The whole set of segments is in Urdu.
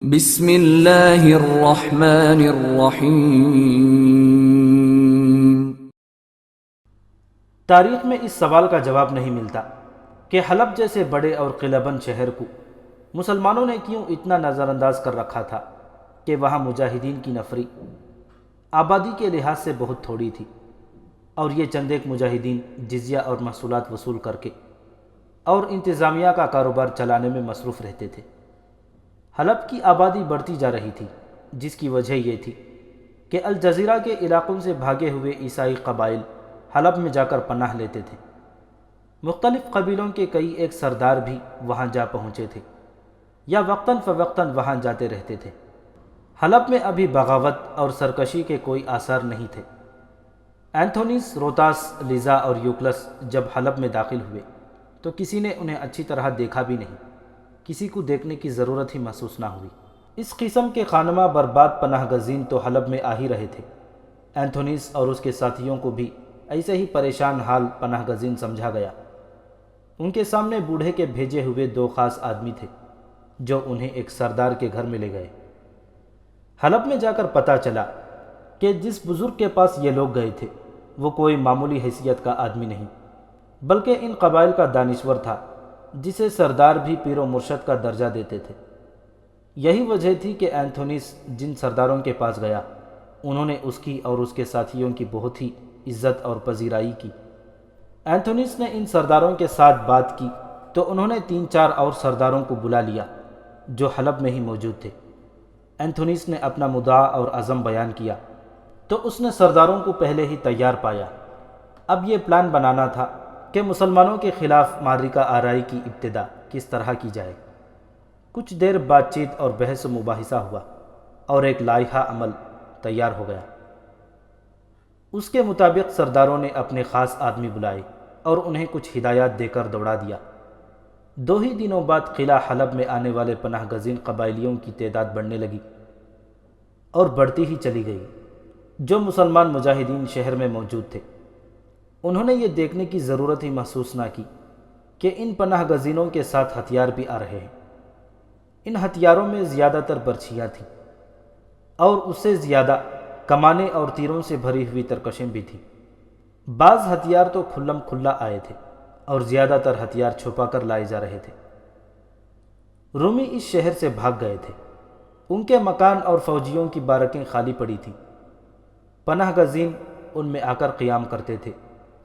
بسم اللہ الرحمن الرحیم۔ تاریخ میں اس سوال کا جواب نہیں ملتا کہ حلب جیسے بڑے اور قلعہ بند شہر کو مسلمانوں نے کیوں اتنا نظر انداز کر رکھا تھا کہ وہاں مجاہدین کی نفری آبادی کے لحاظ سے بہت تھوڑی تھی، اور یہ چند ایک مجاہدین جزیہ اور محصولات وصول کر کے اور انتظامیہ کا کاروبار چلانے میں مصروف رہتے تھے۔ حلب کی آبادی بڑھتی جا رہی تھی، جس کی وجہ یہ تھی کہ الجزیرہ کے علاقوں سے بھاگے ہوئے عیسائی قبائل حلب میں جا کر پناہ لیتے تھے۔ مختلف قبیلوں کے کئی ایک سردار بھی وہاں جا پہنچے تھے یا وقتاً فوقتاً وہاں جاتے رہتے تھے۔ حلب میں ابھی بغاوت اور سرکشی کے کوئی آثار نہیں تھے۔ اینتھونیس، روتاس، لیزا اور یوکلس جب حلب میں داخل ہوئے تو کسی نے انہیں اچھی طرح دیکھا بھی نہیں، کسی کو دیکھنے کی ضرورت ہی محسوس نہ ہوئی۔ اس قسم کے خانمہ برباد پناہ گزین تو حلب میں آ ہی رہے تھے۔ اینتھونیس اور اس کے ساتھیوں کو بھی ایسے ہی پریشان حال پناہ گزین سمجھا گیا۔ ان کے سامنے بوڑھے کے بھیجے ہوئے دو خاص آدمی تھے جو انہیں ایک سردار کے گھر میں لے گئے۔ حلب میں جا کر پتہ چلا کہ جس بزرگ کے پاس یہ لوگ گئے تھے وہ کوئی معمولی حیثیت کا آدمی نہیں، بلکہ ان قبائل کا دانشور تھا، جسے سردار بھی پیر و مرشد کا درجہ دیتے تھے۔ یہی وجہ تھی کہ اینتھونیس جن سرداروں کے پاس گیا انہوں نے اس کی اور اس کے ساتھیوں کی بہت ہی عزت اور پذیرائی کی۔ اینتھونیس نے ان سرداروں کے ساتھ بات کی تو انہوں نے 3-4 اور سرداروں کو بلا لیا جو حلب میں ہی موجود تھے۔ اینتھونیس نے اپنا مدعا اور عزم بیان کیا تو اس نے سرداروں کو پہلے ہی تیار پایا۔ اب یہ پلان بنانا تھا کہ مسلمانوں کے خلاف معرکہ آرائی کی ابتدا کس طرح کی جائے۔ کچھ دیر بات چیت اور بحث و مباحثہ ہوا اور ایک لائحہ عمل تیار ہو گیا۔ اس کے مطابق سرداروں نے اپنے خاص آدمی بلائے اور انہیں کچھ ہدایات دے کر دوڑا دیا۔ 2 ہی دنوں بعد قلعہ حلب میں آنے والے پناہ گزین قبائلیوں کی تعداد بڑھنے لگی اور بڑھتی ہی چلی گئی۔ جو مسلمان مجاہدین شہر میں موجود تھے انہوں نے یہ دیکھنے کی ضرورت ہی محسوس نہ کی کہ ان پناہ گزینوں کے ساتھ ہتھیار بھی آ رہے ہیں۔ ان ہتھیاروں میں زیادہ تر برچھیاں تھیں اور اس سے زیادہ کمانیں اور تیروں سے بھری ہوئی ترکشیں بھی تھیں۔ بعض ہتھیار تو کھلم کھلا آئے تھے اور زیادہ تر ہتھیار چھپا کر لائے جا رہے تھے۔ رومی اس شہر سے بھاگ گئے تھے۔ ان کے مکان اور فوجیوں کی بارکیں خالی پڑی تھیں۔ پناہ گزین ان میں آ کر قیام کرتے تھے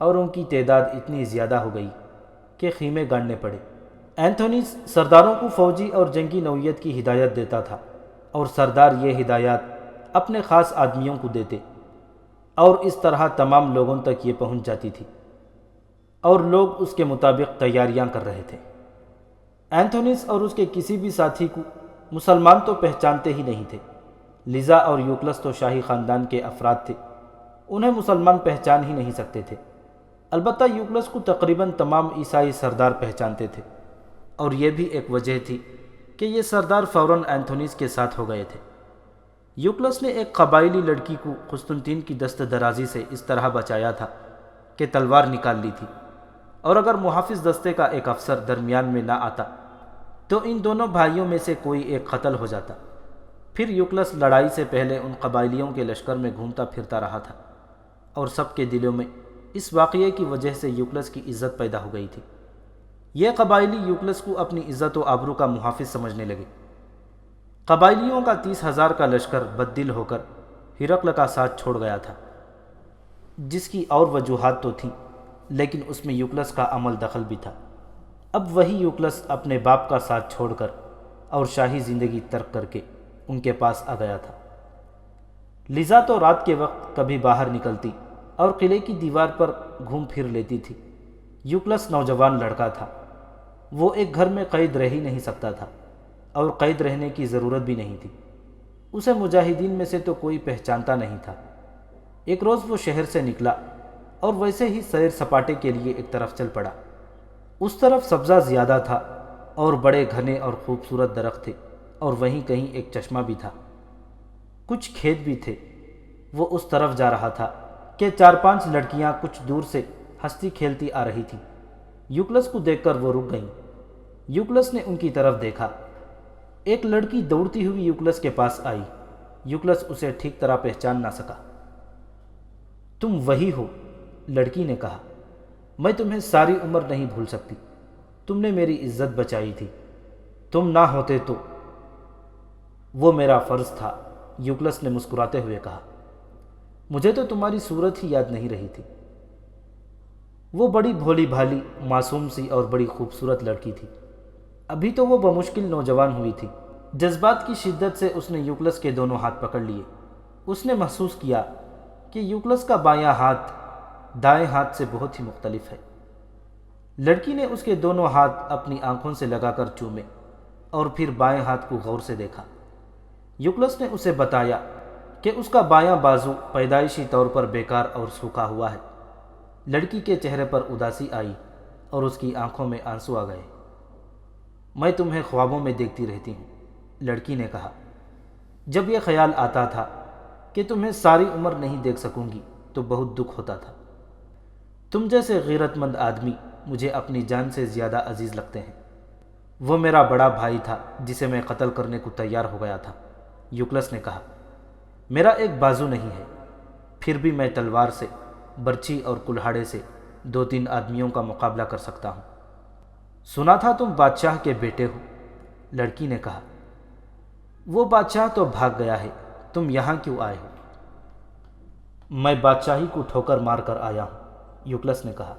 اور ان کی تعداد اتنی زیادہ ہو گئی کہ خیمے گاڑنے پڑے۔ اینتھونیس سرداروں کو فوجی اور جنگی نوعیت کی ہدایت دیتا تھا اور سردار یہ ہدایات اپنے خاص آدمیوں کو دیتے اور اس طرح تمام لوگوں تک یہ پہنچ جاتی تھی اور لوگ اس کے مطابق تیاریاں کر رہے تھے۔ اینتھونیس اور اس کے کسی بھی ساتھی کو مسلمان تو پہچانتے ہی نہیں تھے۔ لیزا اور یوکلس تو شاہی خاندان کے افراد تھے، انہیں مسلمان پہچان ہی نہیں سکتے تھے۔ البتہ یوکلس کو تقریباً تمام عیسائی سردار پہچانتے تھے، اور یہ بھی ایک وجہ تھی کہ یہ سردار فوراً اینتھونیس کے ساتھ ہو گئے تھے۔ یوکلس نے ایک قبائلی لڑکی کو قسطنطین کی دست درازی سے اس طرح بچایا تھا کہ تلوار نکال لی تھی، اور اگر محافظ دستے کا ایک افسر درمیان میں نہ آتا تو ان دونوں بھائیوں میں سے کوئی ایک قتل ہو جاتا۔ پھر یوکلس لڑائی سے پہلے ان قبائلیوں کے لشکر میں گھومتا پھرتا رہا تھا، اور سب کے دلوں میں اس واقعے کی وجہ سے یوکلس کی عزت پیدا ہو گئی تھی۔ یہ قبائلی یوکلس کو اپنی عزت و آبرو کا محافظ سمجھنے لگے۔ قبائلیوں کا 30,000 کا لشکر بددل ہو کر ہرقل کا ساتھ چھوڑ گیا تھا، جس کی اور وجوہات تو تھیں، لیکن اس میں یوکلس کا عمل دخل بھی تھا۔ اب وہی یوکلس اپنے باپ کا ساتھ چھوڑ کر اور شاہی زندگی ترک کر کے ان کے پاس آ گیا تھا۔ لیزا تو رات کے وقت کبھی باہر نکلتی اور قلعے کی دیوار پر گھوم پھر لیتی تھی۔ یوکلس نوجوان لڑکا تھا، وہ ایک گھر میں قید رہ ہی نہیں سکتا تھا، اور قید رہنے کی ضرورت بھی نہیں تھی۔ اسے مجاہدین میں سے تو کوئی پہچانتا نہیں تھا۔ ایک روز وہ شہر سے نکلا اور ویسے ہی سیر سپاٹے کے لیے ایک طرف چل پڑا۔ اس طرف سبزہ زیادہ تھا اور بڑے گھنے اور خوبصورت درخت تھے، اور وہیں کہیں ایک چشمہ بھی تھا۔ کچھ کھیت بھی تھے۔ وہ اس طرف جا رہا تھا کہ 4-5 لڑکیاں کچھ دور سے ہنستی کھیلتی آ رہی تھیں۔ یوکلس کو دیکھ کر وہ رک گئیں۔ یوکلس نے ان کی طرف دیکھا ایک لڑکی دوڑتی ہوئی یوکلس کے پاس آئی۔ یوکلس اسے ٹھیک طرح پہچان نہ سکا۔ تم وہی ہو، لڑکی نے کہا۔ میں تمہیں ساری عمر نہیں بھول سکتی۔ تم نے میری عزت بچائی تھی، تم نہ ہوتے تو۔ وہ میرا فرض تھا، یوکلس نے مسکراتے ہوئے کہا۔ مجھے تو تمہاری صورت ہی یاد نہیں رہی تھی۔ وہ بڑی بھولی بھالی، معصوم سی اور بڑی خوبصورت لڑکی تھی۔ ابھی تو وہ بمشکل نوجوان ہوئی تھی۔ جذبات کی شدت سے اس نے یوکلس کے دونوں ہاتھ پکڑ لیے۔ اس نے محسوس کیا کہ یوکلس کا بایاں ہاتھ دائیں ہاتھ سے بہت ہی مختلف ہے۔ لڑکی نے اس کے دونوں ہاتھ اپنی آنکھوں سے لگا کر چومے اور پھر بائیں ہاتھ کو غور سے دیکھا۔ یوکلس نے اسے بتایا کہ اس کا بایاں بازو پیدائشی طور پر بیکار اور سوکھا ہوا ہے۔ لڑکی کے چہرے پر اداسی آئی اور اس کی آنکھوں میں آنسو آ گئے۔ میں تمہیں خوابوں میں دیکھتی رہتی ہوں، لڑکی نے کہا۔ جب یہ خیال آتا تھا کہ تمہیں ساری عمر نہیں دیکھ سکوں گی تو بہت دکھ ہوتا تھا۔ تم جیسے غیرت مند آدمی مجھے اپنی جان سے زیادہ عزیز لگتے ہیں۔ وہ میرا بڑا بھائی تھا جسے میں قتل کرنے کو تیار ہو گیا تھا، یوکلس نے کہا۔ میرا ایک بازو نہیں ہے، پھر بھی میں تلوار سے، برچھی اور کلہاڑے سے 2-3 آدمیوں کا مقابلہ کر سکتا ہوں۔ سنا تھا تم بادشاہ کے بیٹے ہو، لڑکی نے کہا۔ وہ بادشاہ تو بھاگ گیا ہے، تم یہاں کیوں آئے ہو؟ میں بادشاہی کو ٹھوکر مار کر آیا ہوں، یوکلس نے کہا۔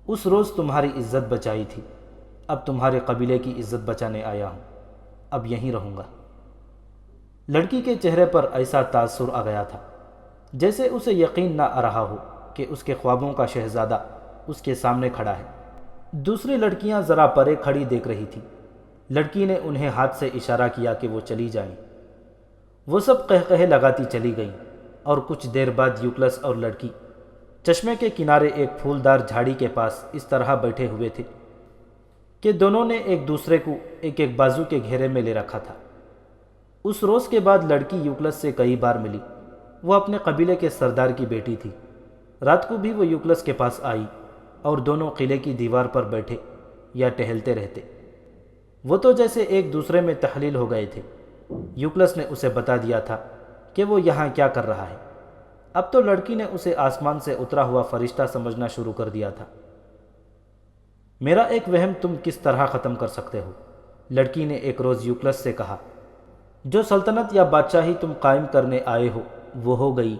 اس روز تمہاری عزت بچائی تھی، اب تمہارے قبیلے کی عزت بچانے آیا ہوں، اب یہیں رہوں گا۔ لڑکی کے چہرے پر ایسا تاثر آ گیا تھا جیسے اسے یقین نہ آ رہا ہو کہ اس کے خوابوں کا شہزادہ اس کے سامنے کھڑا ہے۔ دوسری لڑکیاں ذرا پرے کھڑی دیکھ رہی تھیں۔ لڑکی نے انہیں ہاتھ سے اشارہ کیا کہ وہ چلی جائیں۔ وہ سب قہقہے لگاتی چلی گئیں اور کچھ دیر بعد یوکلس اور لڑکی چشمے کے کنارے ایک پھولدار جھاڑی کے پاس اس طرح بیٹھے ہوئے تھے کہ دونوں نے ایک دوسرے کو ایک ایک بازو کے گھیرے میں لے رکھا تھا۔ اس روز کے بعد لڑکی یوکلس سے کئی بار ملی۔ وہ اپنے قبیلے کے سردار کی بیٹی تھی۔ رات کو بھی وہ یوکلس کے پاس آئی اور دونوں قلعے کی دیوار پر بیٹھے یا ٹہلتے رہتے۔ وہ تو جیسے ایک دوسرے میں تحلیل ہو گئے تھے۔ یوکلس نے اسے بتا دیا تھا کہ وہ یہاں کیا کر رہا ہے۔ اب تو لڑکی نے اسے آسمان سے اترا ہوا فرشتہ سمجھنا شروع کر دیا تھا۔ میرا ایک وہم تم کس طرح ختم کر سکتے ہو، لڑکی نے ایک روز یوکلس سے کہا۔ جو سلطنت یا بادشاہی تم قائم کرنے آئے ہو وہ ہو گئی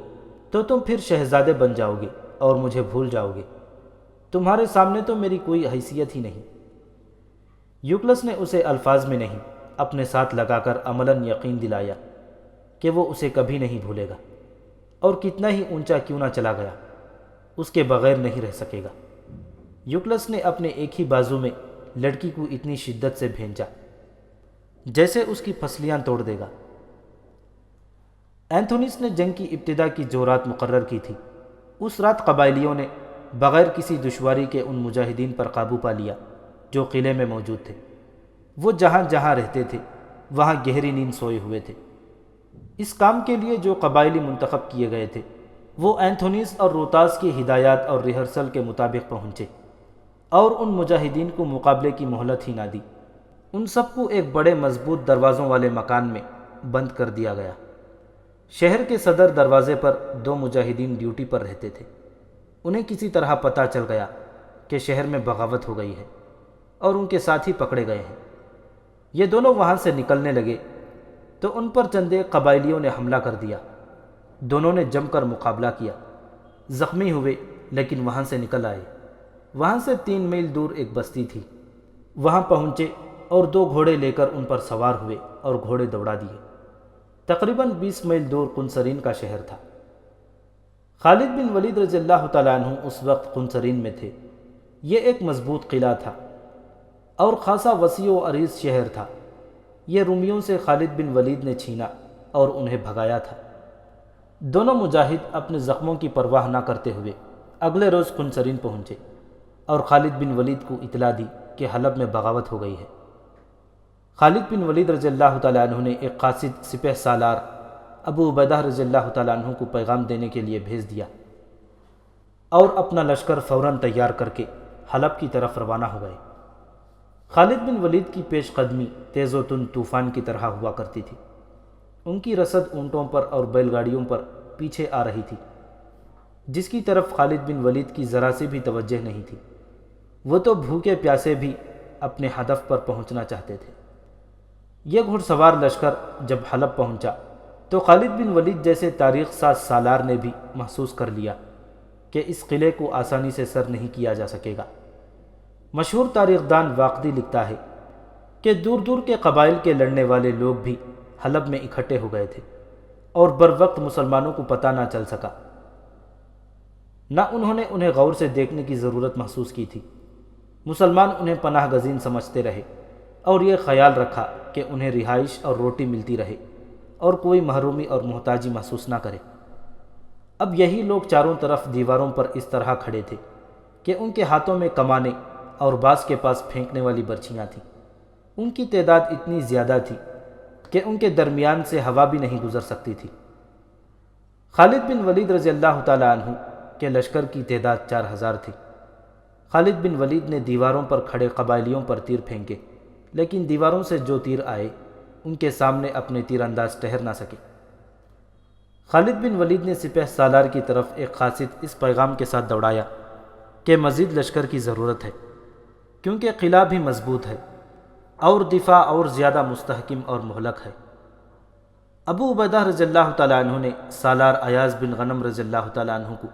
تو تم پھر شہزادے بن جاؤ گے اور مجھے بھول جاؤ گے۔ تمہارے سامنے تو میری کوئی حیثیت ہی نہیں۔ یوکلس نے اسے الفاظ میں نہیں، اپنے ساتھ لگا کر عملاً یقین دلایا کہ وہ اسے کبھی نہیں بھولے گا، اور کتنا ہی اونچا کیوں نہ چلا گیا اس کے بغیر نہیں رہ سکے گا۔ یوکلس نے اپنے ایک ہی بازو میں لڑکی کو اتنی شدت سے بھینچا جیسے اس کی پسلیاں توڑ دے گا۔ اینتھونیس نے جنگ کی ابتدا کی جو رات مقرر کی تھی، اس رات قبائلیوں نے بغیر کسی دشواری کے ان مجاہدین پر قابو پا لیا جو قلعے میں موجود تھے۔ وہ جہاں جہاں رہتے تھے وہاں گہری نیند سوئے ہوئے تھے۔ اس کام کے لیے جو قبائلی منتخب کیے گئے تھے وہ اینتھونیس اور روتاس کی ہدایات اور ریہرسل کے مطابق پہنچے اور ان مجاہدین کو مقابلے کی مہلت ہی نہ دی۔ ان سب کو ایک بڑے مضبوط دروازوں والے مکان میں بند کر دیا گیا۔ شہر کے صدر دروازے پر 2 مجاہدین ڈیوٹی پر رہتے تھے۔ انہیں کسی طرح پتہ چل گیا کہ شہر میں بغاوت ہو گئی ہے اور ان کے ساتھی پکڑے گئے ہیں۔ یہ دونوں وہاں سے نکلنے لگے تو ان پر چند ایک قبائلیوں نے حملہ کر دیا۔ دونوں نے جم کر مقابلہ کیا، زخمی ہوئے لیکن وہاں سے نکل آئے۔ وہاں سے 3 میل دور ایک بستی تھی، وہاں پہنچے اور 2 گھوڑے لے کر ان پر سوار ہوئے اور گھوڑے دوڑا دیے۔ تقریباً 20 میل دور قنسرین کا شہر تھا۔ خالد بن ولید رضی اللہ تعالیٰ عنہ اس وقت قنسرین میں تھے۔ یہ ایک مضبوط قلعہ تھا اور خاصا وسیع و عریض شہر تھا۔ یہ رومیوں سے خالد بن ولید نے چھینا اور انہیں بھگایا تھا۔ دونوں مجاہد اپنے زخموں کی پرواہ نہ کرتے ہوئے اگلے روز قنسرین پہنچے اور خالد بن ولید کو اطلاع دی کہ حلب میں بغاوت ہو گئی ہے۔ خالد بن ولید رضی اللہ تعالیٰ عنہ نے ایک قاصد سپہ سالار ابو عبیدہ رضی اللہ تعالیٰ عنہ کو پیغام دینے کے لیے بھیج دیا اور اپنا لشکر فوراً تیار کر کے حلب کی طرف روانہ ہو گئے۔ خالد بن ولید کی پیش قدمی تیز و تند طوفان کی طرح ہوا کرتی تھی۔ ان کی رسد اونٹوں پر اور بیل گاڑیوں پر پیچھے آ رہی تھی، جس کی طرف خالد بن ولید کی ذرا سے بھی توجہ نہیں تھی۔ وہ تو بھوکے پیاسے بھی اپنے ہدف پر پہنچنا چاہتے تھے۔ یہ گھڑ سوار لشکر جب حلب پہنچا تو خالد بن ولید جیسے تاریخ ساز سالار نے بھی محسوس کر لیا کہ اس قلعے کو آسانی سے سر نہیں کیا جا سکے گا۔ مشہور تاریخ دان واقدی لکھتا ہے کہ دور دور کے قبائل کے لڑنے والے لوگ بھی حلب میں اکٹھے ہو گئے تھے اور بروقت مسلمانوں کو پتہ نہ چل سکا۔ نہ انہوں نے انہیں غور سے دیکھنے کی ضرورت محسوس کی تھی۔ مسلمان انہیں پناہ گزین سمجھتے رہے اور یہ خیال رکھا کہ انہیں رہائش اور روٹی ملتی رہے اور کوئی محرومی اور محتاجی محسوس نہ کرے۔ اب یہی لوگ چاروں طرف دیواروں پر اس طرح کھڑے تھے کہ ان کے ہاتھوں میں کمانیں اور بعض کے پاس پھینکنے والی برچھیاں تھیں۔ ان کی تعداد اتنی زیادہ تھی کہ ان کے درمیان سے ہوا بھی نہیں گزر سکتی تھی۔ خالد بن ولید رضی اللہ تعالیٰ عنہ کے لشکر کی تعداد 4000 تھی۔ خالد بن ولید نے دیواروں پر کھڑے قبائلیوں پر تیر پھینکے، لیکن دیواروں سے جو تیر آئے ان کے سامنے اپنے تیر انداز ٹھہر نہ سکے۔ خالد بن ولید نے سپہ سالار کی طرف ایک قاصد اس پیغام کے ساتھ دوڑایا کہ مزید لشکر کی ضرورت ہے، کیونکہ قلعہ بھی مضبوط ہے اور دفاع اور زیادہ مستحکم اور مہلک ہے۔ ابو عبیدہ رضی اللہ تعالیٰ عنہ نے سالار ایاز بن غنم رضی اللہ تعالیٰ عنہ کو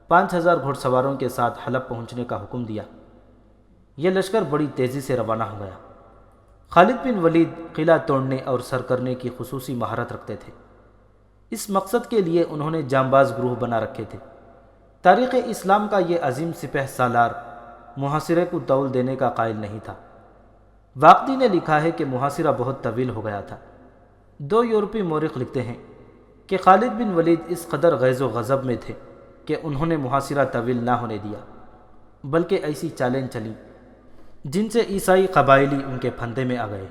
5000 گھوڑ سواروں کے ساتھ حلب پہنچنے کا حکم دیا۔ یہ لشکر بڑی تیزی سے روانہ ہو گیا۔ خالد بن ولید قلعہ توڑنے اور سر کرنے کی خصوصی مہارت رکھتے تھے۔ اس مقصد کے لیے انہوں نے جانباز گروہ بنا رکھے تھے۔ تاریخ اسلام کا یہ عظیم سپہ سالار محاصرے کو طول دینے کا قائل نہیں تھا۔ واقدی نے لکھا ہے کہ محاصرہ بہت طویل ہو گیا تھا۔ 2 یورپی مورخ لکھتے ہیں کہ خالد بن ولید اس قدر غیظ و غضب میں تھے کہ انہوں نے محاصرہ طویل نہ ہونے دیا، بلکہ ایسی چالیں چلیں جن سے عیسائی قبائلی ان کے پھندے میں آ گئے۔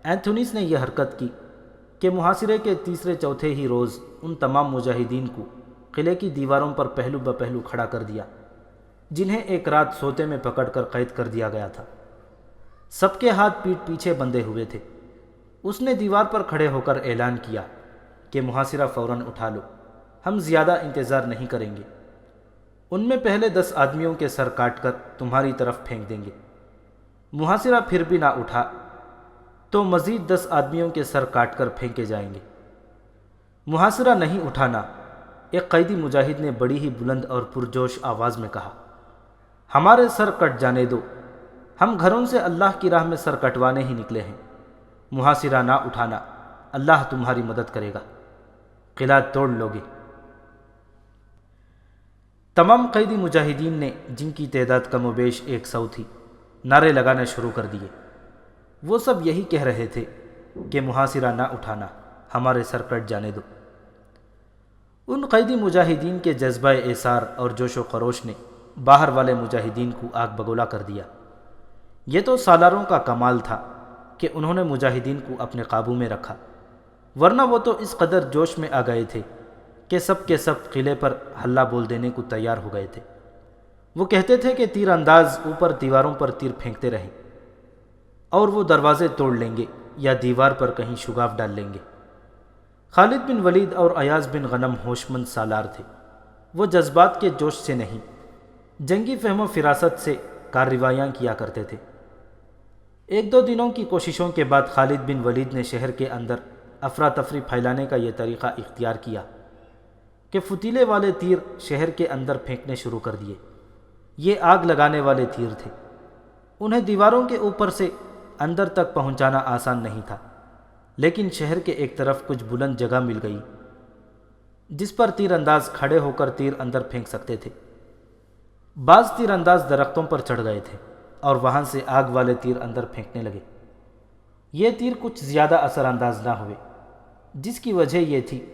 اینتھونیس نے یہ حرکت کی کہ محاصرے کے تیسرے چوتھے ہی روز ان تمام مجاہدین کو قلعے کی دیواروں پر پہلو بپہلو کھڑا کر دیا جنہیں ایک رات سوتے میں پکڑ کر قید کر دیا گیا تھا۔ سب کے ہاتھ پیٹھ پیچھے بندھے ہوئے تھے۔ اس نے دیوار پر کھڑے ہو کر اعلان کیا کہ محاصرہ فوراً اٹھا لو، ہم زیادہ انتظار نہیں کریں گے۔ ان میں پہلے 10 آدمیوں کے سر کاٹ کر تمہاری طرف پھینک دیں گے۔ محاصرہ پھر بھی نہ اٹھا تو مزید 10 آدمیوں کے سر کاٹ کر پھینکے جائیں گے۔ محاصرہ نہیں اٹھانا، ایک قیدی مجاہد نے بڑی ہی بلند اور پرجوش آواز میں کہا، ہمارے سر کٹ جانے دو، ہم گھروں سے اللہ کی راہ میں سر کٹوانے ہی نکلے ہیں۔ محاصرہ نہ اٹھانا، اللہ تمہاری مدد کرے گا، قلعہ توڑ لوگے۔ تمام قیدی مجاہدین نے، جن کی تعداد کم و بیش 100 تھی، نعرے لگانا شروع کر دیے۔ وہ سب یہی کہہ رہے تھے کہ محاصرہ نہ اٹھانا، ہمارے سر کٹ جانے دو۔ ان قیدی مجاہدین کے جذبہ ایثار اور جوش و خروش نے باہر والے مجاہدین کو آگ بگولا کر دیا۔ یہ تو سالاروں کا کمال تھا کہ انہوں نے مجاہدین کو اپنے قابو میں رکھا، ورنہ وہ تو اس قدر جوش میں آ گئے تھے کہ سب کے سب قلعے پر حلہ بول دینے کو تیار ہو گئے تھے۔ وہ کہتے تھے کہ تیر انداز اوپر دیواروں پر تیر پھینکتے رہیں اور وہ دروازے توڑ لیں گے یا دیوار پر کہیں شگاف ڈال لیں گے۔ خالد بن ولید اور ایاز بن غنم ہوشمند سالار تھے۔ وہ جذبات کے جوش سے نہیں، جنگی فہم و فراست سے کارروائیاں کیا کرتے تھے۔ 1-2 دنوں کی کوششوں کے بعد خالد بن ولید نے شہر کے اندر افراتفری پھیلانے کا یہ طریقہ اختیار کیا کہ فتیلے والے تیر شہر کے اندر پھینکنے شروع کر دیے۔ یہ آگ لگانے والے تیر تھے۔ انہیں دیواروں کے اوپر سے اندر تک پہنچانا آسان نہیں تھا، لیکن شہر کے ایک طرف کچھ بلند جگہ مل گئی جس پر تیر انداز کھڑے ہو کر تیر اندر پھینک سکتے تھے۔ بعض تیر انداز درختوں پر چڑھ گئے تھے اور وہاں سے آگ والے تیر اندر پھینکنے لگے۔ یہ تیر کچھ زیادہ اثر انداز نہ ہوئے، جس کی وجہ یہ تھی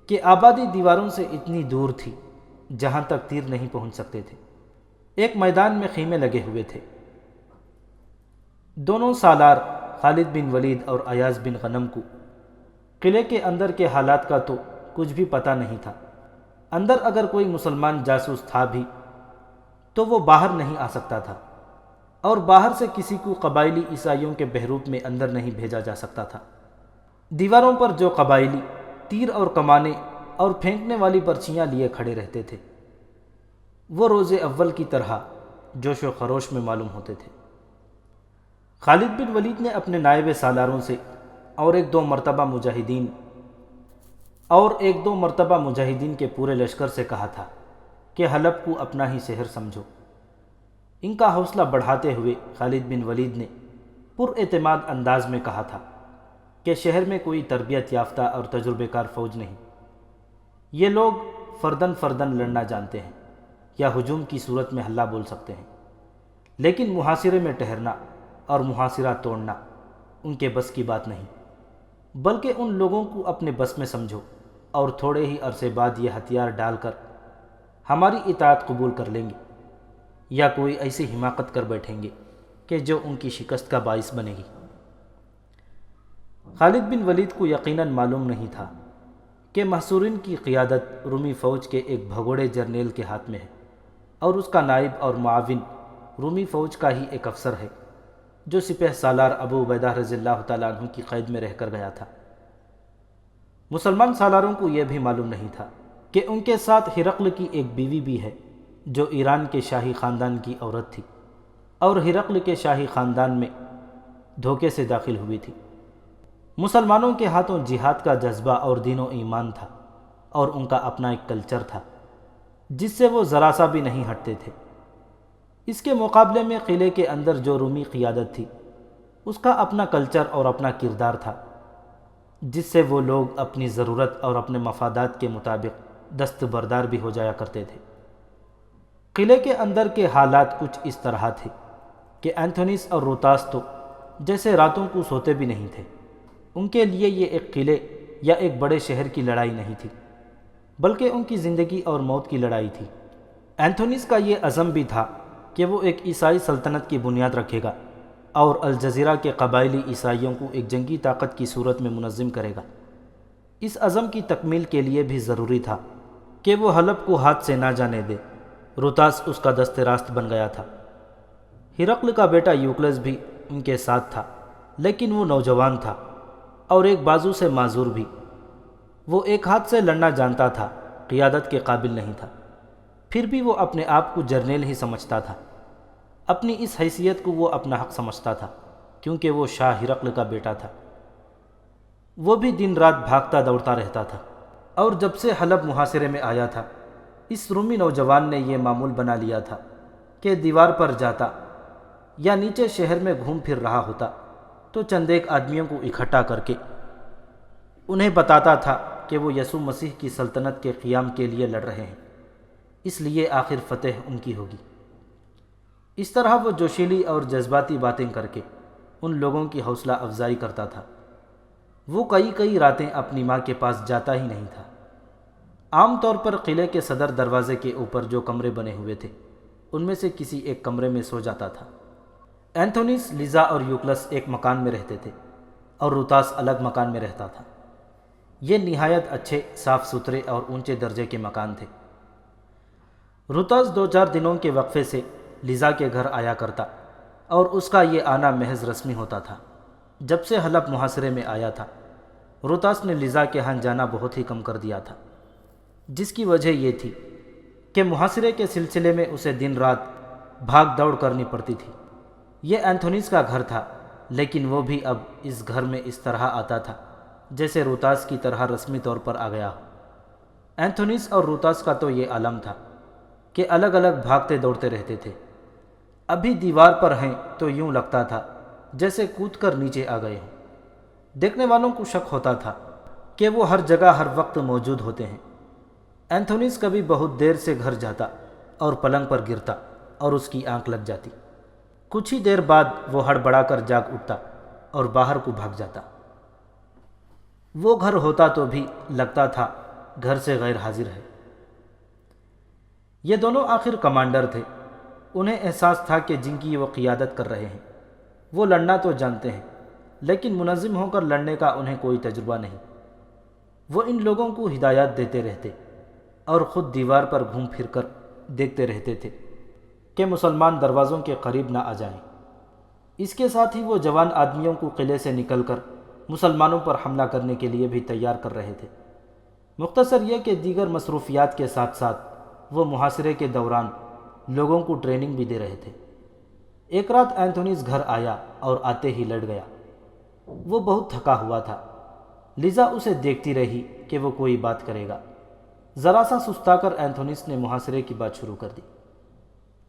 کہ آبادی دیواروں سے اتنی دور تھی جہاں تک تیر نہیں پہنچ سکتے تھے۔ ایک میدان میں خیمے لگے ہوئے تھے۔ دونوں سالار خالد بن ولید اور ایاز بن غنم کو قلعے کے اندر کے حالات کا تو کچھ بھی پتہ نہیں تھا۔ اندر اگر کوئی مسلمان جاسوس تھا بھی تو وہ باہر نہیں آ سکتا تھا۔ اور باہر سے کسی کو قبائلی عیسائیوں کے بحروپ میں اندر نہیں بھیجا جا سکتا تھا۔ دیواروں پر جو قبائلی تیر اور کمانے اور پھینکنے والی پرچیاں لیے کھڑے رہتے تھے وہ روز اول کی طرح جوش و خروش میں معلوم ہوتے تھے۔ خالد بن ولید نے اپنے نائب سالاروں سے اور ایک دو مرتبہ مجاہدین کے پورے لشکر سے کہا تھا کہ حلب کو اپنا ہی شہر سمجھو۔ ان کا حوصلہ بڑھاتے ہوئے خالد بن ولید نے پر اعتماد انداز میں کہا تھا کہ شہر میں کوئی تربیت یافتہ اور تجربے کار فوج نہیں، یہ لوگ فردن لڑنا جانتے ہیں یا ہجوم کی صورت میں حلہ بول سکتے ہیں، لیکن محاصرے میں ٹھہرنا اور محاصرہ توڑنا ان کے بس کی بات نہیں، بلکہ ان لوگوں کو اپنے بس میں سمجھو اور تھوڑے ہی عرصے بعد یہ ہتھیار ڈال کر ہماری اطاعت قبول کر لیں گے یا کوئی ایسی حماقت کر بیٹھیں گے کہ جو ان کی شکست کا باعث بنے گی۔ خالد بن ولید کو یقیناً معلوم نہیں تھا کہ محصورین کی قیادت رومی فوج کے ایک بھگوڑے جرنیل کے ہاتھ میں ہے اور اس کا نائب اور معاون رومی فوج کا ہی ایک افسر ہے جو سپہ سالار ابو عبیدہ رضی اللہ تعالیٰ عنہ کی قید میں رہ کر گیا تھا۔ مسلمان سالاروں کو یہ بھی معلوم نہیں تھا کہ ان کے ساتھ ہرقل کی ایک بیوی بھی ہے جو ایران کے شاہی خاندان کی عورت تھی اور ہرقل کے شاہی خاندان میں دھوکے سے داخل ہوئی تھی۔ مسلمانوں کے ہاتھوں جہاد کا جذبہ اور دین و ایمان تھا اور ان کا اپنا ایک کلچر تھا جس سے وہ ذرا سا بھی نہیں ہٹتے تھے۔ اس کے مقابلے میں قلعے کے اندر جو رومی قیادت تھی اس کا اپنا کلچر اور اپنا کردار تھا جس سے وہ لوگ اپنی ضرورت اور اپنے مفادات کے مطابق دستبردار بھی ہو جایا کرتے تھے۔ قلعے کے اندر کے حالات کچھ اس طرح تھے کہ اینتھونیس اور روتاس تو جیسے راتوں کو سوتے بھی نہیں تھے۔ ان کے لیے یہ ایک قلعے یا ایک بڑے شہر کی لڑائی نہیں تھی بلکہ ان کی زندگی اور موت کی لڑائی تھی۔ اینتھونیس کا یہ عزم بھی تھا کہ وہ ایک عیسائی سلطنت کی بنیاد رکھے گا اور الجزیرہ کے قبائلی عیسائیوں کو ایک جنگی طاقت کی صورت میں منظم کرے گا۔ اس عزم کی تکمیل کے لیے بھی ضروری تھا کہ وہ حلب کو ہاتھ سے نہ جانے دے۔ روتاس اس کا دست راست بن گیا تھا۔ ہرقل کا بیٹا یوکلس بھی ان کے ساتھ تھا، لیکن وہ نوجوان تھا اور ایک بازو سے معذور بھی۔ وہ ایک ہاتھ سے لڑنا جانتا تھا، قیادت کے قابل نہیں تھا، پھر بھی وہ اپنے آپ کو جرنیل ہی سمجھتا تھا۔ اپنی اس حیثیت کو وہ اپنا حق سمجھتا تھا کیونکہ وہ شاہ ہرقل کا بیٹا تھا۔ وہ بھی دن رات بھاگتا دوڑتا رہتا تھا، اور جب سے حلب محاصرے میں آیا تھا اس رومی نوجوان نے یہ معمول بنا لیا تھا کہ دیوار پر جاتا یا نیچے شہر میں گھوم پھر رہا ہوتا تو چند ایک آدمیوں کو اکٹھا کر کے انہیں بتاتا تھا کہ وہ یسوع مسیح کی سلطنت کے قیام کے لیے لڑ رہے ہیں، اس لیے آخر فتح ان کی ہوگی۔ اس طرح وہ جوشیلی اور جذباتی باتیں کر کے ان لوگوں کی حوصلہ افزائی کرتا تھا۔ وہ کئی راتیں اپنی ماں کے پاس جاتا ہی نہیں تھا۔ عام طور پر قلعے کے صدر دروازے کے اوپر جو کمرے بنے ہوئے تھے ان میں سے کسی ایک کمرے میں سو جاتا تھا۔ اینتھونیس، لیزا اور یوکلس ایک مکان میں رہتے تھے اور روتاس الگ مکان میں رہتا تھا۔ یہ نہایت اچھے، صاف ستھرے اور اونچے درجے کے مکان تھے۔ روتاس 2-4 دنوں کے وقفے سے لیزا کے گھر آیا کرتا اور اس کا یہ آنا محض رسمی ہوتا تھا۔ جب سے حلب محاصرے میں آیا تھا روتاس نے لیزا کے ہاں جانا بہت ہی کم کر دیا تھا، جس کی وجہ یہ تھی کہ محاصرے کے سلسلے میں اسے دن رات بھاگ دوڑ کرنی پڑتی تھی۔ یہ اینتھونیس کا گھر تھا، لیکن وہ بھی اب اس گھر میں اس طرح آتا تھا جیسے روتاس کی طرح رسمی طور پر آ گیا ہو۔ اینتھونیس اور روتاس کا تو یہ عالم تھا کہ الگ الگ بھاگتے دوڑتے رہتے تھے۔ ابھی دیوار پر ہیں تو یوں لگتا تھا جیسے کود کر نیچے آ گئے ہوں۔ دیکھنے والوں کو شک ہوتا تھا کہ وہ ہر جگہ ہر وقت موجود ہوتے ہیں۔ اینتھونیس کبھی بہت دیر سے گھر جاتا اور پلنگ پر گرتا اور اس کی آنکھ لگ جاتی۔ کچھ ہی دیر بعد وہ ہڑبڑا کر جاگ اٹھتا اور باہر کو بھاگ جاتا۔ وہ گھر ہوتا تو بھی لگتا تھا گھر سے غیر حاضر ہے۔ یہ دونوں آخر کمانڈر تھے۔ انہیں احساس تھا کہ جن کی وہ قیادت کر رہے ہیں وہ لڑنا تو جانتے ہیں، لیکن منظم ہو کر لڑنے کا انہیں کوئی تجربہ نہیں۔ وہ ان لوگوں کو ہدایات دیتے رہتے اور خود دیوار پر گھوم پھر کر دیکھتے رہتے تھے کہ مسلمان دروازوں کے قریب نہ آ جائیں۔ اس کے ساتھ ہی وہ جوان آدمیوں کو قلعے سے نکل کر مسلمانوں پر حملہ کرنے کے لیے بھی تیار کر رہے تھے۔ مختصر یہ کہ دیگر مصروفیات کے ساتھ ساتھ وہ محاصرے کے دوران لوگوں کو ٹریننگ بھی دے رہے تھے۔ ایک رات اینتھونیز گھر آیا اور آتے ہی لڑ گیا۔ وہ بہت تھکا ہوا تھا، لیزا اسے دیکھتی رہی کہ وہ کوئی بات کرے گا۔ ذرا سا سستا کر اینتھونیز نے محاصرے کی بات شروع کر دی۔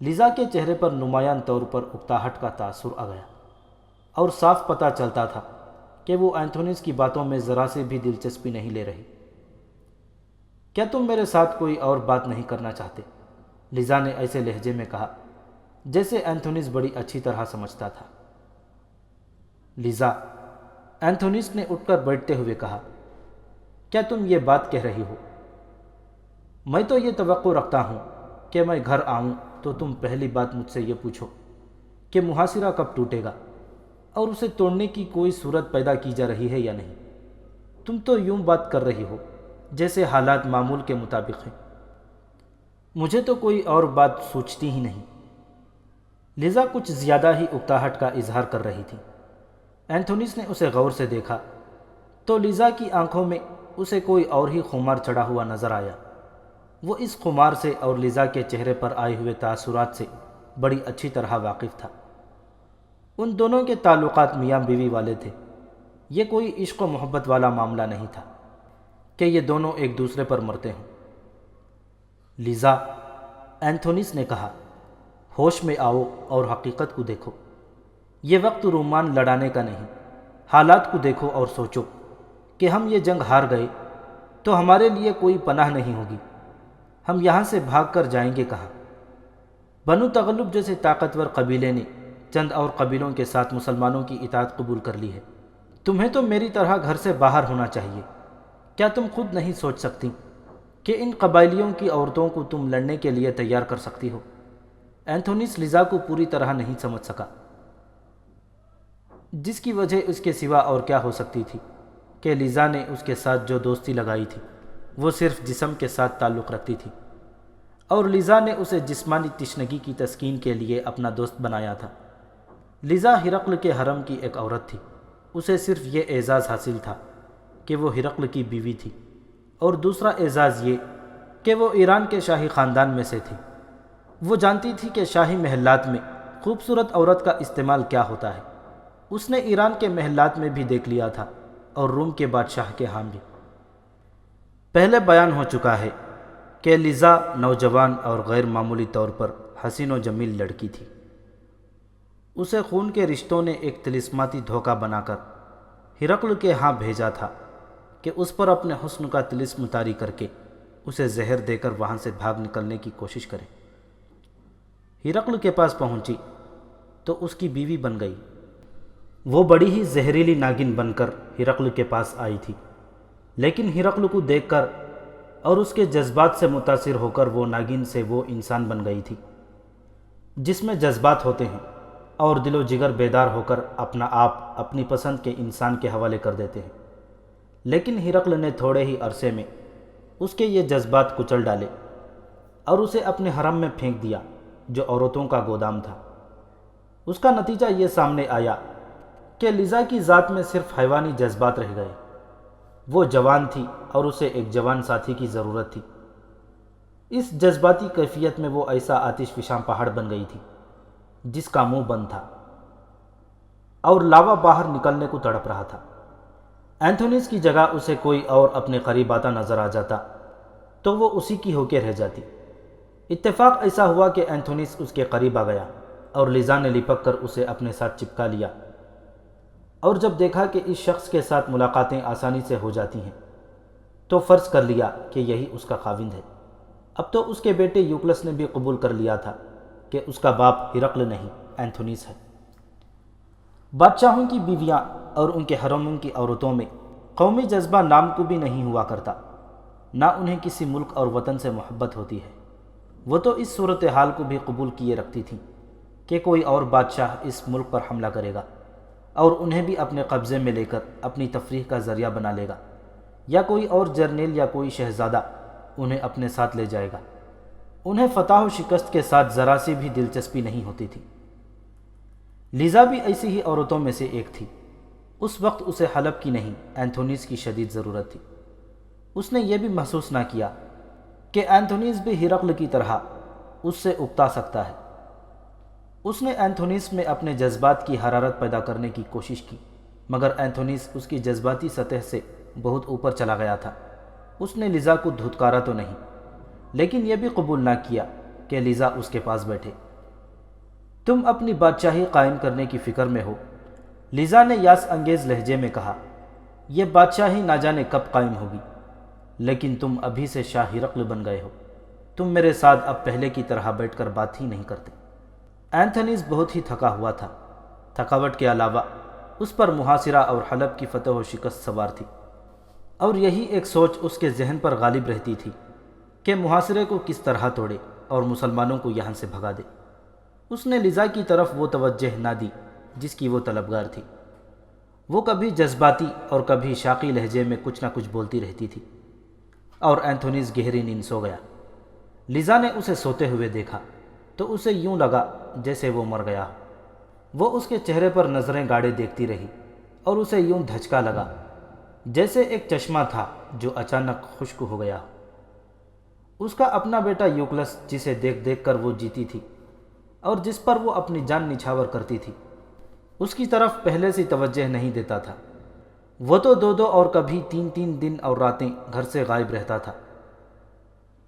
لیزا کے چہرے پر نمایاں طور پر اکتاہٹ کا تاثر آ گیا اور صاف پتہ چلتا تھا کہ وہ اینتھونیز کی باتوں میں ذرا سے بھی دلچسپی نہیں لے رہی۔ کیا تم میرے ساتھ کوئی اور بات نہیں کرنا چاہتے؟ لیزا نے ایسے لہجے میں کہا جیسے اینتھونیز بڑی اچھی طرح سمجھتا تھا۔ لیزا، اینتھونیز نے اٹھ کر بیٹھتے ہوئے کہا، کیا تم یہ بات کہہ رہی ہو؟ میں تو یہ توقع رکھتا ہوں کہ میں گھر آؤں تو تم پہلی بات مجھ سے یہ پوچھو کہ محاصرہ کب ٹوٹے گا اور اسے توڑنے کی کوئی صورت پیدا کی جا رہی ہے یا نہیں۔ تم تو یوں بات کر رہی ہو جیسے حالات معمول کے مطابق ہیں۔ مجھے تو کوئی اور بات سوچتی ہی نہیں۔ لیزا کچھ زیادہ ہی اکتاہٹ کا اظہار کر رہی تھی۔ اینتھونیز نے اسے غور سے دیکھا تو لیزا کی آنکھوں میں اسے کوئی اور ہی خمار چڑھا ہوا نظر آیا۔ وہ اس خمار سے اور لیزا کے چہرے پر آئے ہوئے تاثرات سے بڑی اچھی طرح واقف تھا۔ ان دونوں کے تعلقات میاں بیوی والے تھے۔ یہ کوئی عشق و محبت والا معاملہ نہیں تھا کہ یہ دونوں ایک دوسرے پر مرتے ہوں۔ لیزا، اینتھونیز نے کہا، ہوش میں آؤ اور حقیقت کو دیکھو۔ یہ وقت رومان لڑانے کا نہیں۔ حالات کو دیکھو اور سوچو کہ ہم یہ جنگ ہار گئے تو ہمارے لیے کوئی پناہ نہیں ہوگی۔ ہم یہاں سے بھاگ کر جائیں گے کہاں؟ بنو تغلب جیسے طاقتور قبیلے نے چند اور قبیلوں کے ساتھ مسلمانوں کی اطاعت قبول کر لی ہے۔ تمہیں تو میری طرح گھر سے باہر ہونا چاہیے۔ کیا تم خود نہیں سوچ سکتی کہ ان قبائلیوں کی عورتوں کو تم لڑنے کے لیے تیار کر سکتی ہو؟ اینتھونیز لیزا کو پوری طرح نہیں سمجھ سکا، جس کی وجہ اس کے سوا اور کیا ہو سکتی تھی کہ لیزا نے اس کے ساتھ جو دوستی لگائی تھی وہ صرف جسم کے ساتھ تعلق رکھتی تھی، اور لیزا نے اسے جسمانی تشنگی کی تسکین کے لیے اپنا دوست بنایا تھا۔ لیزا ہرقل کے حرم کی ایک عورت تھی۔ اسے صرف یہ اعزاز حاصل تھا کہ وہ ہرقل کی بیوی تھی، اور دوسرا اعزاز یہ کہ وہ ایران کے شاہی خاندان میں سے تھی۔ وہ جانتی تھی کہ شاہی محلات میں خوبصورت عورت کا استعمال کیا ہوتا ہے۔ اس نے ایران کے محلات میں بھی دیکھ لیا تھا اور روم کے بادشاہ کے ہاں بھی۔ پہلے بیان ہو چکا ہے کہ لیزا نوجوان اور غیر معمولی طور پر حسین و جمیل لڑکی تھی۔ اسے خون کے رشتوں نے ایک طلسماتی دھوکہ بنا کر ہرقل کے ہاں بھیجا تھا کہ اس پر اپنے حسن کا طلسم طاری کر کے اسے زہر دے کر وہاں سے بھاگ نکلنے کی کوشش کرے۔ ہرقل کے پاس پہنچی تو اس کی بیوی بن گئی۔ وہ بڑی ہی زہریلی ناگن بن کر ہرقل کے پاس آئی تھی، لیکن ہرقل کو دیکھ کر اور اس کے جذبات سے متاثر ہو کر وہ ناگن سے وہ انسان بن گئی تھی جس میں جذبات ہوتے ہیں، اور دل و جگر بیدار ہو کر اپنا آپ اپنی پسند کے انسان کے حوالے کر دیتے ہیں۔ لیکن ہرقل نے تھوڑے ہی عرصے میں اس کے یہ جذبات کچل ڈالے اور اسے اپنے حرم میں پھینک دیا جو عورتوں کا گودام تھا۔ اس کا نتیجہ یہ سامنے آیا کہ لیزا کی ذات میں صرف حیوانی جذبات رہ گئے۔ وہ جوان تھی اور اسے ایک جوان ساتھی کی ضرورت تھی۔ اس جذباتی کیفیت میں وہ ایسا آتش فشاں پہاڑ بن گئی تھی جس کا منہ بند تھا اور لاوا باہر نکلنے کو تڑپ رہا تھا۔ اینتھونیز کی جگہ اسے کوئی اور اپنے قریب آتا نظر آ جاتا تو وہ اسی کی ہو کے رہ جاتی۔ اتفاق ایسا ہوا کہ اینتھونیز اس کے قریب آ گیا اور لیزا نے لپک کر اسے اپنے ساتھ چپکا لیا، اور جب دیکھا کہ اس شخص کے ساتھ ملاقاتیں آسانی سے ہو جاتی ہیں تو فرض کر لیا کہ یہی اس کا خاوند ہے۔ اب تو اس کے بیٹے یوکلس نے بھی قبول کر لیا تھا کہ اس کا باپ ہرقل نہیں اینتھونیز ہے۔ بادشاہوں کی بیویاں اور ان کے حرموں کی عورتوں میں قومی جذبہ نام کو بھی نہیں ہوا کرتا، نہ انہیں کسی ملک اور وطن سے محبت ہوتی ہے۔ وہ تو اس صورتحال کو بھی قبول کیے رکھتی تھیں کہ کوئی اور بادشاہ اس ملک پر حملہ کرے گا اور انہیں بھی اپنے قبضے میں لے کر اپنی تفریح کا ذریعہ بنا لے گا، یا کوئی اور جرنیل یا کوئی شہزادہ انہیں اپنے ساتھ لے جائے گا۔ انہیں فتح و شکست کے ساتھ ذرا سی بھی دلچسپی نہیں ہوتی تھی۔ لیزا بھی ایسی ہی عورتوں میں سے ایک تھی۔ اس وقت اسے حلب کی نہیں، اینتھونیس کی شدید ضرورت تھی۔ اس نے یہ بھی محسوس نہ کیا کہ اینتھونیس بھی ہرقل کی طرح اس سے اکتا سکتا ہے۔ اس نے اینتھونیس میں اپنے جذبات کی حرارت پیدا کرنے کی کوشش کی، مگر اینتھونیس اس کی جذباتی سطح سے بہت اوپر چلا گیا تھا۔ اس نے لیزا کو دھتکارا تو نہیں، لیکن یہ بھی قبول نہ کیا کہ لیزا اس کے پاس بیٹھے۔ تم اپنی بادشاہی قائم کرنے کی فکر میں ہو، لیزا نے یاس انگیز لہجے میں کہا۔ یہ بادشاہی نہ جانے کب قائم ہوگی، لیکن تم ابھی سے شاہ ہرقل بن گئے ہو۔ تم میرے ساتھ اب پہلے کی طرح بیٹھ کر بات ہی نہیں کرتے۔ اینتھونیس بہت ہی تھکا ہوا تھا۔ تھکاوٹ کے علاوہ اس پر محاصرہ اور حلب کی فتح و شکست سوار تھی، اور یہی ایک سوچ اس کے ذہن پر غالب رہتی تھی کہ محاصرے کو کس طرح توڑے اور مسلمانوں کو یہاں سے بھگا دے۔ اس نے لیزا کی طرف وہ توجہ نہ دی جس کی وہ طلبگار تھی۔ وہ کبھی جذباتی اور کبھی شاقی لہجے میں کچھ نہ کچھ بولتی رہتی تھی، اور اینتھونیس گہری نیند سو گیا۔ لیزا نے اسے سوتے ہوئے دیکھا تو اسے یوں لگا جیسے وہ مر گیا ہو۔ وہ اس کے چہرے پر نظریں گاڑے دیکھتی رہی اور اسے یوں دھچکا لگا جیسے ایک چشمہ تھا جو اچانک خشک ہو گیا ہو۔ اس کا اپنا بیٹا یوکلس، جسے دیکھ دیکھ کر وہ جیتی تھی اور جس پر وہ اپنی جان نچھاور کرتی تھی، اس کی طرف پہلے سے توجہ نہیں دیتا تھا۔ وہ تو 2 اور کبھی 3 دن اور راتیں گھر سے غائب رہتا تھا۔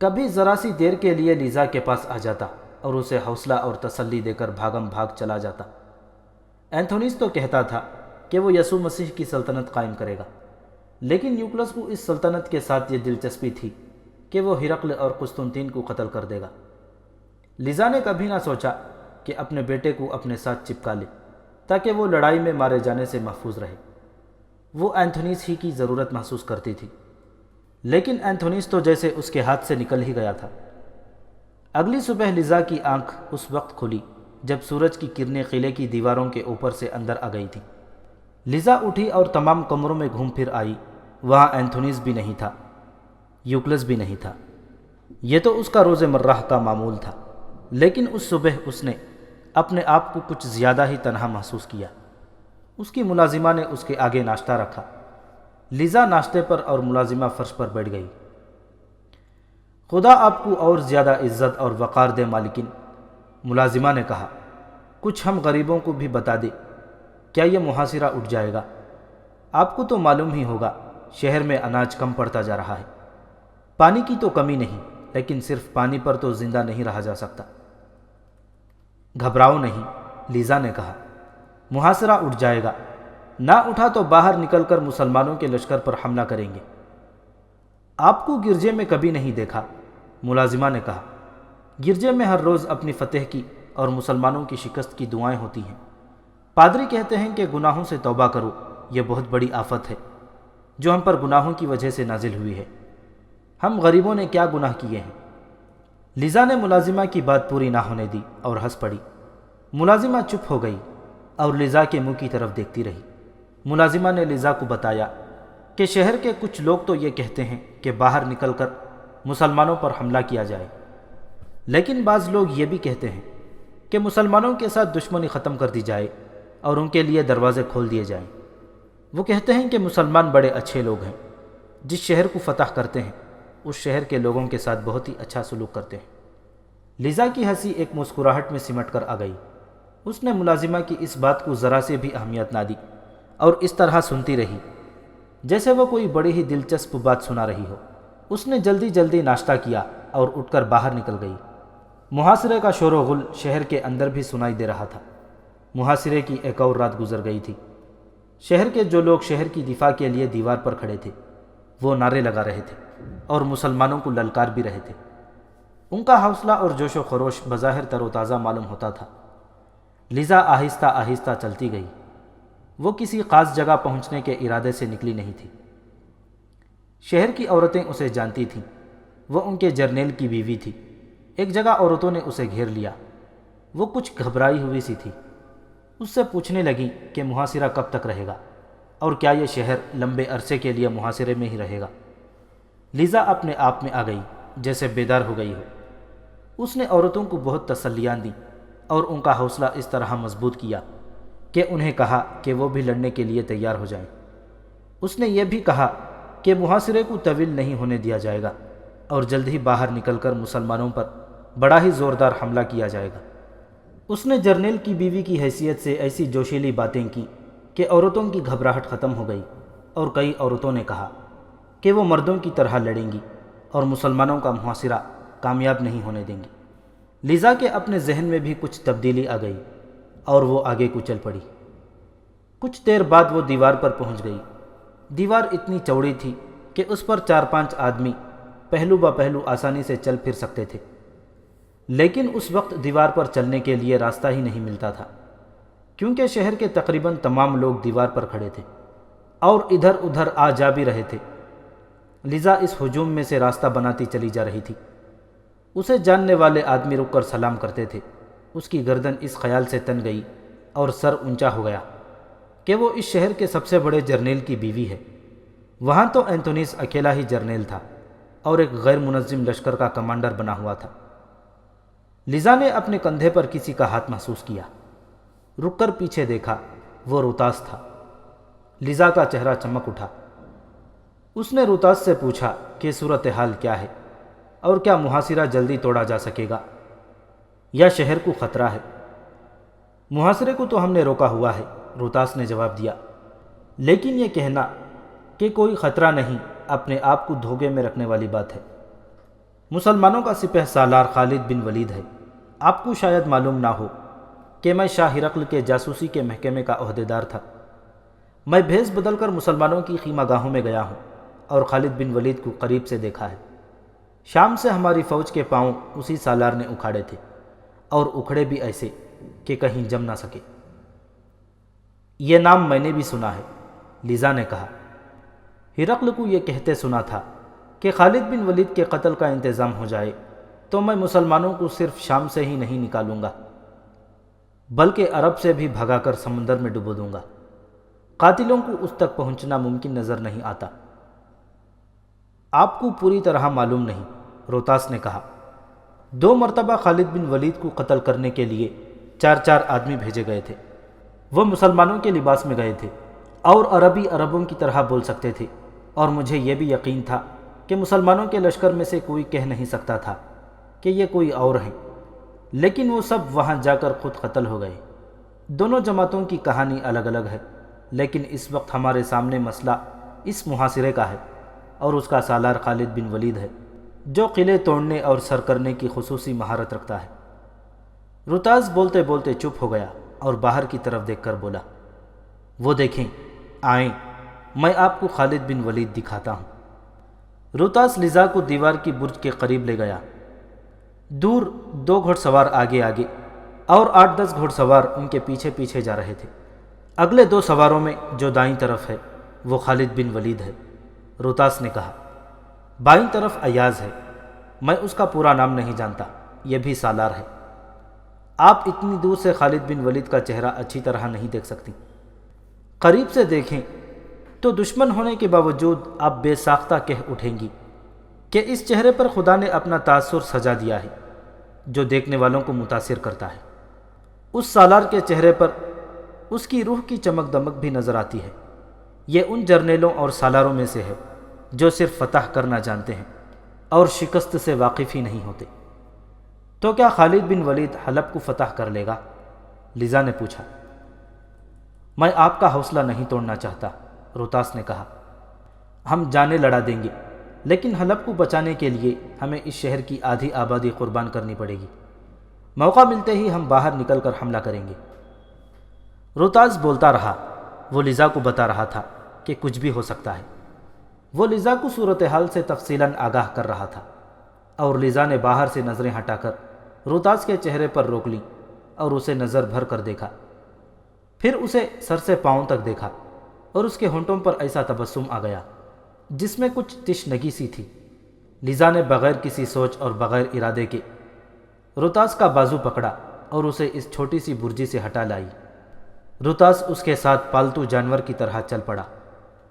کبھی ذرا سی دیر کے لیے لیزا کے پاس آ جاتا اور اسے حوصلہ اور تسلی دے کر بھاگم بھاگ چلا جاتا۔ اینتھونیس تو کہتا تھا کہ وہ یسوع مسیح کی سلطنت قائم کرے گا، لیکن یوکلس کو اس سلطنت کے ساتھ یہ دلچسپی تھی کہ وہ ہرقل اور قسطنطین کو قتل کر دے گا۔ لیزا نے کبھی نہ سوچا کہ اپنے بیٹے کو اپنے ساتھ چپکا لے تاکہ وہ لڑائی میں مارے جانے سے محفوظ رہے۔ وہ اینتھونیس ہی کی ضرورت محسوس کرتی تھی، لیکن اینتھونیس تو جیسے اس کے ہاتھ سے نکل ہی گیا تھا۔ اگلی صبح لیزا کی آنکھ اس وقت کھلی جب سورج کی کرنیں قلعے کی دیواروں کے اوپر سے اندر آ گئی تھیں۔ لیزا اٹھی اور تمام کمروں میں گھوم پھر آئی۔ وہاں اینتھونیس بھی نہیں تھا، یوکلس بھی نہیں تھا۔ یہ تو اس کا روز مرہ کا معمول تھا، لیکن اس صبح اس نے اپنے آپ کو کچھ زیادہ ہی تنہا محسوس کیا۔ اس کی ملازمہ نے اس کے آگے ناشتہ رکھا۔ لیزا ناشتے پر اور ملازمہ فرش پر بیٹھ گئی۔ خدا آپ کو اور زیادہ عزت اور وقار دے مالکن، ملازمہ نے کہا۔ کچھ ہم غریبوں کو بھی بتا دے، کیا یہ محاصرہ اٹھ جائے گا؟ آپ کو تو معلوم ہی ہوگا شہر میں اناج کم پڑتا جا رہا ہے۔ پانی کی تو کمی نہیں، لیکن صرف پانی پر تو زندہ نہیں رہا جا سکتا۔ گھبراؤ نہیں، لیزا نے کہا، محاصرہ اٹھ جائے گا۔ نہ اٹھا تو باہر نکل کر مسلمانوں کے لشکر پر حملہ کریں گے۔ آپ کو گرجے میں کبھی نہیں دیکھا، ملازمہ نے کہا۔ گرجے میں ہر روز اپنی فتح کی اور مسلمانوں کی شکست کی دعائیں ہوتی ہیں۔ پادری کہتے ہیں کہ گناہوں سے توبہ کرو، یہ بہت بڑی آفت ہے جو ہم پر گناہوں کی وجہ سے نازل ہوئی ہے۔ ہم غریبوں نے کیا گناہ کیے ہیں؟ لیزا نے ملازمہ کی بات پوری نہ ہونے دی اور ہنس پڑی۔ ملازمہ چپ ہو گئی اور لیزا کے منہ کی طرف دیکھتی رہی۔ ملازمہ نے لیزا کو بتایا کہ شہر کے کچھ لوگ تو یہ کہتے ہیں کہ باہر نکل کر مسلمانوں پر حملہ کیا جائے، لیکن بعض لوگ یہ بھی کہتے ہیں کہ مسلمانوں کے ساتھ دشمنی ختم کر دی جائے اور ان کے لیے دروازے کھول دیے جائیں۔ وہ کہتے ہیں کہ مسلمان بڑے اچھے لوگ ہیں، جس شہر کو فتح کرتے ہیں اس شہر کے لوگوں کے ساتھ بہت ہی اچھا سلوک کرتے ہیں۔ لیزا کی ہنسی ایک مسکراہٹ میں سمٹ کر آ گئی۔ اس نے ملازمہ کی اس بات کو ذرا سے بھی اہمیت نہ دی اور اس طرح سنتی رہی جیسے وہ کوئی بڑی ہی دلچسپ بات سنا رہی ہو۔ اس نے جلدی جلدی ناشتہ کیا اور اٹھ کر باہر نکل گئی۔ محاصرے کا شور و غل شہر کے اندر بھی سنائی دے رہا تھا۔ محاصرے کی ایک اور رات گزر گئی تھی۔ شہر کے جو لوگ شہر کی دفاع کے لیے دیوار پر کھڑے تھے وہ نعرے لگا رہے تھے اور مسلمانوں کو للکار بھی رہے تھے۔ ان کا حوصلہ اور جوش و خروش بظاہر تر و تازہ معلوم ہوتا تھا۔ لیزا آہستہ آہستہ چلتی گئی۔ وہ کسی خاص جگہ پہنچنے کے ارادے سے نکلی نہیں تھی۔ شہر کی عورتیں اسے جانتی تھیں، وہ ان کے جرنیل کی بیوی تھی۔ ایک جگہ عورتوں نے اسے گھیر لیا۔ وہ کچھ گھبرائی ہوئی سی تھی۔ اس سے پوچھنے لگی کہ محاصرہ کب تک رہے گا اور کیا یہ شہر لمبے عرصے کے لیے محاصرے میں ہی رہے گا۔ لیزا اپنے آپ میں آ گئی جیسے بیدار ہو گئی ہو۔ اس نے عورتوں کو بہت تسلیاں دیں اور ان کا حوصلہ اس طرح مضبوط کیا کہ انہیں کہا کہ وہ بھی لڑنے کے لیے تیار ہو جائیں۔ اس نے یہ بھی کہا کہ محاصرے کو طویل نہیں ہونے دیا جائے گا اور جلد ہی باہر نکل کر مسلمانوں پر بڑا ہی زوردار حملہ کیا جائے گا۔ اس نے جرنیل کی بیوی کی حیثیت سے ایسی جوشیلی باتیں کی کہ عورتوں کی گھبراہٹ ختم ہو گئی، اور کئی عورتوں نے کہا کہ وہ مردوں کی طرح لڑیں گی اور مسلمانوں کا محاصرہ کامیاب نہیں ہونے دیں گی۔ لذا کہ اپنے ذہن میں بھی کچھ تبدیلی آ گئی اور وہ آگے کو چل پڑی۔ کچھ دیر بعد وہ دیوار پر پہنچ گئی۔ دیوار اتنی چوڑی تھی کہ اس پر 4-5 آدمی پہلو با پہلو آسانی سے چل پھر سکتے تھے، لیکن اس وقت دیوار پر چلنے کے لیے راستہ ہی نہیں ملتا تھا، کیونکہ شہر کے تقریباً تمام لوگ دیوار پر کھڑے تھے اور ادھر ادھر آ جا بھی رہے تھے۔ لذا اس ہجوم میں سے راستہ بناتی چلی جا رہی تھی۔ اسے جاننے والے آدمی رک کر سلام کرتے تھے۔ اس کی گردن اس خیال سے تن گئی اور سر اونچا ہو گیا کہ وہ اس شہر کے سب سے بڑے جرنیل کی بیوی ہے۔ وہاں تو اینتونیس اکیلا ہی جرنیل تھا اور ایک غیر منظم لشکر کا کمانڈر بنا ہوا تھا۔ لذا نے اپنے کندھے پر کسی کا ہاتھ محسوس کیا۔ رک کر پیچھے دیکھا، وہ روتاس تھا۔ لذا کا چہرہ چمک اٹھا۔ اس نے روتاس سے پوچھا کہ صورتحال کیا ہے اور کیا محاصرہ جلدی توڑا جا سکے گا یا شہر کو خطرہ ہے؟ محاصرے کو تو ہم نے روکا ہوا ہے، روتاس نے جواب دیا، لیکن یہ کہنا کہ کوئی خطرہ نہیں اپنے آپ کو دھوکے میں رکھنے والی بات ہے۔ مسلمانوں کا سپہ سالار خالد بن ولید ہے۔ آپ کو شاید معلوم نہ ہو کہ میں شاہ ہرقل کے جاسوسی کے محکمے کا عہدیدار تھا۔ میں بھیس بدل کر مسلمانوں کی خیمہ گاہوں میں گیا ہوں اور خالد بن ولید کو قریب سے دیکھا ہے۔ شام سے ہماری فوج کے پاؤں اسی سالار نے اکھاڑے تھے، اور اکھڑے بھی ایسے کہ کہیں جم نہ سکے۔ یہ نام میں نے بھی سنا ہے، لذا نے کہا۔ ہرقل کو یہ کہتے سنا تھا کہ خالد بن ولید کے قتل کا انتظام ہو جائے تو میں مسلمانوں کو صرف شام سے ہی نہیں نکالوں گا، بلکہ عرب سے بھی بھگا کر سمندر میں ڈبو دوں گا۔ قاتلوں کو اس تک پہنچنا ممکن نظر نہیں آتا۔ آپ کو پوری طرح معلوم نہیں، روتاس نے کہا۔ 2 مرتبہ خالد بن ولید کو قتل کرنے کے لیے 4 آدمی بھیجے گئے تھے۔ وہ مسلمانوں کے لباس میں گئے تھے اور عربی عربوں کی طرح بول سکتے تھے، اور مجھے یہ بھی یقین تھا کہ مسلمانوں کے لشکر میں سے کوئی کہہ نہیں سکتا تھا کہ یہ کوئی اور ہیں، لیکن وہ سب وہاں جا کر خود قتل ہو گئے۔ دونوں جماعتوں کی کہانی الگ الگ ہے، لیکن اس وقت ہمارے سامنے مسئلہ اس محاصرے کا ہے، اور اس کا سالار خالد بن ولید ہے، جو قلعے توڑنے اور سر کرنے کی خصوصی مہارت رکھتا ہے۔ روتاس بولتے بولتے چپ ہو گیا اور باہر کی طرف دیکھ کر بولا، وہ دیکھیں، آئیں، میں آپ کو خالد بن ولید دکھاتا ہوں۔ روتاس لذا کو دیوار کی برج کے قریب لے گیا۔ دور 2 گھڑ سوار آگے آگے اور 8-10 گھڑ سوار ان کے پیچھے پیچھے جا رہے تھے۔ اگلے 2 سواروں میں جو دائیں طرف ہے وہ خالد بن ولید ہے۔ روتاس نے کہا، بائیں طرف ایاز ہے، میں اس کا پورا نام نہیں جانتا، یہ بھی سالار ہے۔ آپ اتنی دور سے خالد بن ولید کا چہرہ اچھی طرح نہیں دیکھ سکتی، قریب سے دیکھیں تو دشمن ہونے کے باوجود آپ بے ساختہ کہہ اٹھیں گی کہ اس چہرے پر خدا نے اپنا تاثر سجا دیا ہے جو دیکھنے والوں کو متاثر کرتا ہے۔ اس سالار کے چہرے پر اس کی روح کی چمک دمک بھی نظر آتی ہے۔ یہ ان جرنیلوں اور سالاروں میں سے ہے جو صرف فتح کرنا جانتے ہیں اور شکست سے واقف ہی نہیں ہوتے۔ تو کیا خالد بن ولید حلب کو فتح کر لے گا؟ لذا نے پوچھا۔ میں آپ کا حوصلہ نہیں توڑنا چاہتا، روتاس نے کہا۔ ہم جانیں لڑا دیں گے، لیکن حلب کو بچانے کے لیے ہمیں اس شہر کی آدھی آبادی قربان کرنی پڑے گی۔ موقع ملتے ہی ہم باہر نکل کر حملہ کریں گے۔ روتاس بولتا رہا۔ وہ لذا کو بتا رہا تھا کہ کچھ بھی ہو سکتا ہے۔ وہ لذا کو صورتحال سے تفصیلاً آگاہ کر رہا تھا، اور لذا نے باہر سے نظریں ہٹا کر روتاس کے چہرے پر روک لی اور اسے نظر بھر کر دیکھا، پھر اسے سر سے پاؤں تک دیکھا، اور اس کے ہونٹوں پر ایسا تبسم آ گیا جس میں کچھ تشنگی سی تھی۔ لذا نے بغیر کسی سوچ اور بغیر ارادے کے روتاس کا بازو پکڑا اور اسے اس چھوٹی سی برجی سے ہٹا لائی۔ روتاس اس کے ساتھ پالتو جانور کی طرح چل پڑا۔